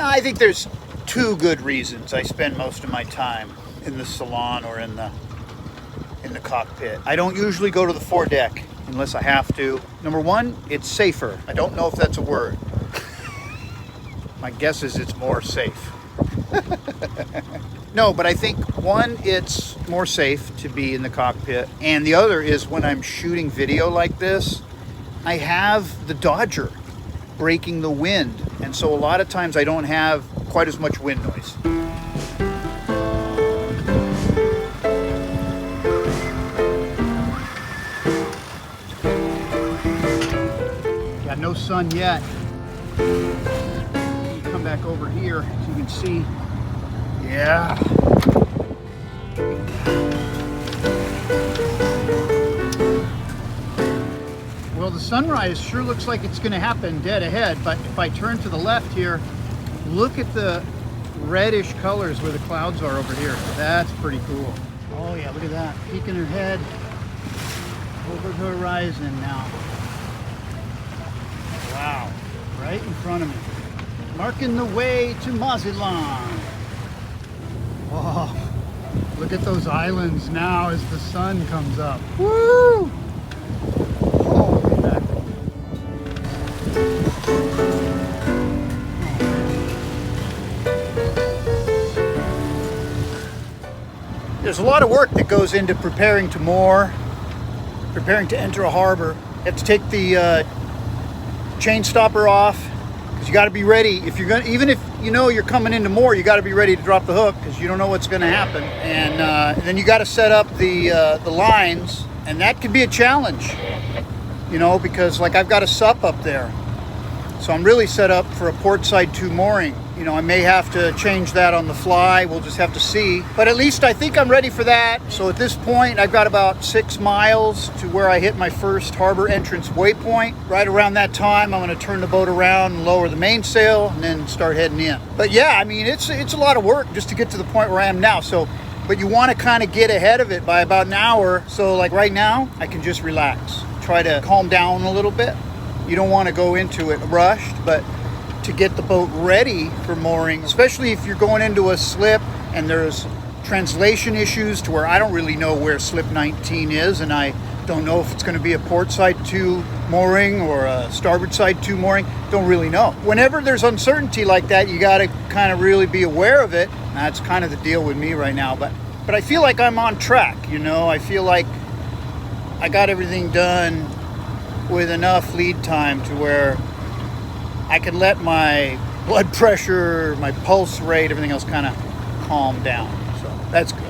I think there's two good reasons I spend most of my time in the salon or in the cockpit. I don't usually go to the foredeck unless I have to. Number one, it's safer. I don't know if that's a word. My guess is it's more safe. No, but I think one, it's more safe to be in the cockpit. And the other is when I'm shooting video like this, I have the Dodger breaking the wind. And so a lot of times I don't have quite as much wind noise. Got no sun yet. Come back over here so you can see. Yeah. Well, the sunrise sure looks like it's going to happen dead ahead, but if I turn to the left here, look at the reddish colors where the clouds are over here. That's pretty cool. Oh yeah, look at that. Peeking her head over the horizon now. Wow, right in front of me. Marking the way to Mazatlán. Oh, look at those islands now as the sun comes up. Woo! Holy mackerel. There's a lot of work that goes into preparing to moor, preparing to enter a harbor. You have to take the chain stopper off. You got to be ready. If you're going, even if you know you're coming into moor, you got to be ready to drop the hook because you don't know what's going to happen. And then you got to set up the lines, and that could be a challenge, you know, because like I've got a sup up there, so I'm really set up for a port side 2 mooring. You know, I may have to change that on the fly. We'll just have to see. But at least I think I'm ready for that. So at this point, I've got about 6 miles to where I hit my first harbor entrance waypoint. Right around that time, I'm going to turn the boat around and lower the mainsail and then start heading in. But yeah, I mean, it's a lot of work just to get to the point where I am now. So, but you want to kind of get ahead of it by about an hour. So like right now, I can just relax, try to calm down a little bit. You don't want to go into it rushed, but to get the boat ready for mooring, especially if you're going into a slip and there's translation issues to where I don't really know where slip 19 is, and I don't know if it's going to be a port side 2 mooring or a starboard side 2 mooring. Don't really know. Whenever there's uncertainty like that, you got to kind of really be aware of it. That's kind of the deal with me right now, but I feel like I'm on track, you know. I feel like I got everything done with enough lead time to where I can let my blood pressure, my pulse rate, everything else kind of calm down. So that's good.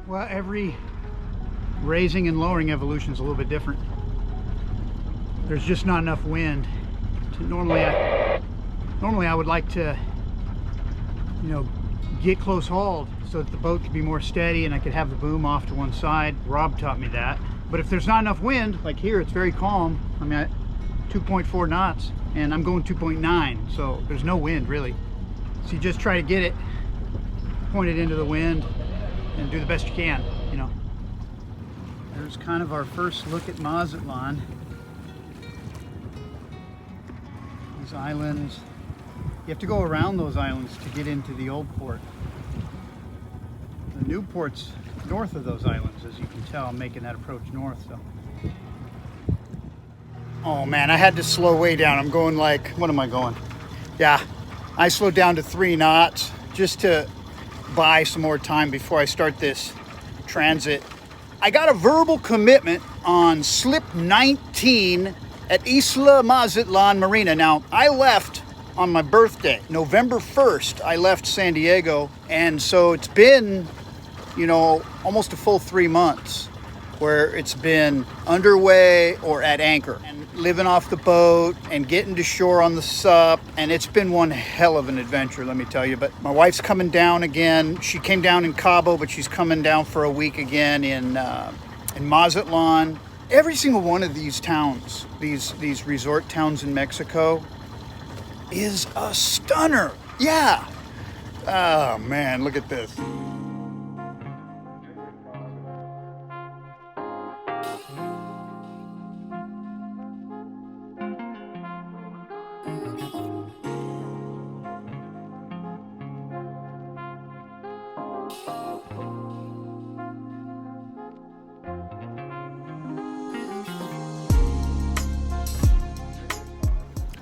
Well, every raising and lowering evolution is a little bit different. There's just not enough wind. Normally I would like to, you know, get close hauled so that the boat could be more steady and I could have the boom off to one side. Rob taught me that. But if there's not enough wind, like here, it's very calm. I mean, 2.4 knots and I'm going 2.9, so there's no wind really. So you just try to get it, point it into the wind and do the best you can, you know. There's kind of our first look at Mazatlán. These islands, you have to go around those islands to get into the old port. The new port's north of those islands, as you can tell. I'm making that approach north, so. Oh man, I had to slow way down. I'm going like, what am I going? Yeah, I slowed down to 3 knots just to buy some more time before I start this transit. I got a verbal commitment on slip 19 at Isla Mazatlan Marina. Now, I left on my birthday, November 1st, I left San Diego. And so it's been, you know, almost a full 3 months where it's been underway or at anchor and living off the boat and getting to shore on the sup. And it's been one hell of an adventure, let me tell you. But my wife's coming down again. She came down in Cabo, but she's coming down for a week again in Mazatlán. Every single one of these towns, these resort towns in Mexico, is a stunner. Yeah. Oh man, look at this.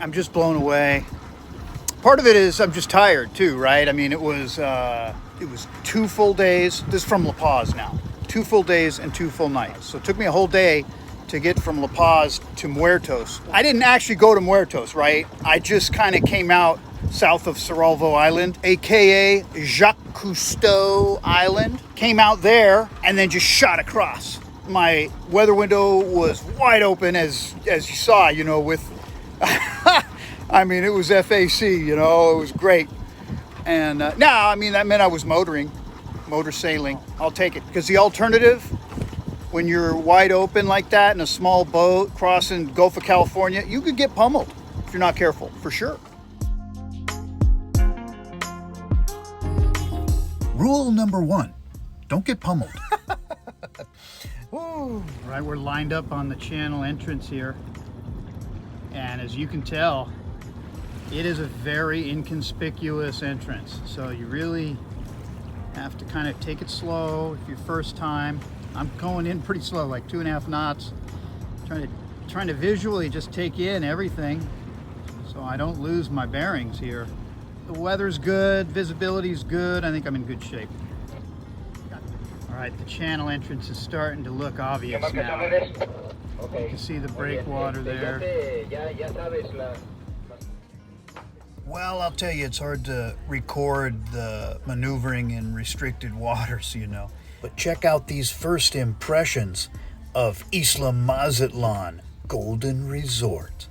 I'm just blown away. Part of it is I'm just tired too, right? I mean, it was 2 full days. This is from La Paz now. 2 full days and 2 full nights. So it took me a whole day to get from La Paz to Muertos. I didn't actually go to Muertos, right? I just kind of came out south of Cerralvo Island, AKA Jacques Cousteau Island. Came out there and then just shot across. My weather window was wide open, as you saw, you know, with I mean, it was FAC, you know, it was great. And now, I mean, that meant I was motor sailing. I'll take it. Because the alternative, when you're wide open like that in a small boat crossing Gulf of California, you could get pummeled if you're not careful, for sure. Rule number 1, don't get pummeled. All right, we're lined up on the channel entrance here. And as you can tell, it is a very inconspicuous entrance. So you really have to kind of take it slow if your first time. I'm going in pretty slow, like 2.5 knots, trying to visually just take in everything so I don't lose my bearings here. The weather's good, visibility's good. I think I'm in good shape. All right, the channel entrance is starting to look obvious now. You can see the breakwater there. Well, I'll tell you, it's hard to record the maneuvering in restricted waters, you know. But check out these first impressions of Isla Mazatlan Golden Resort.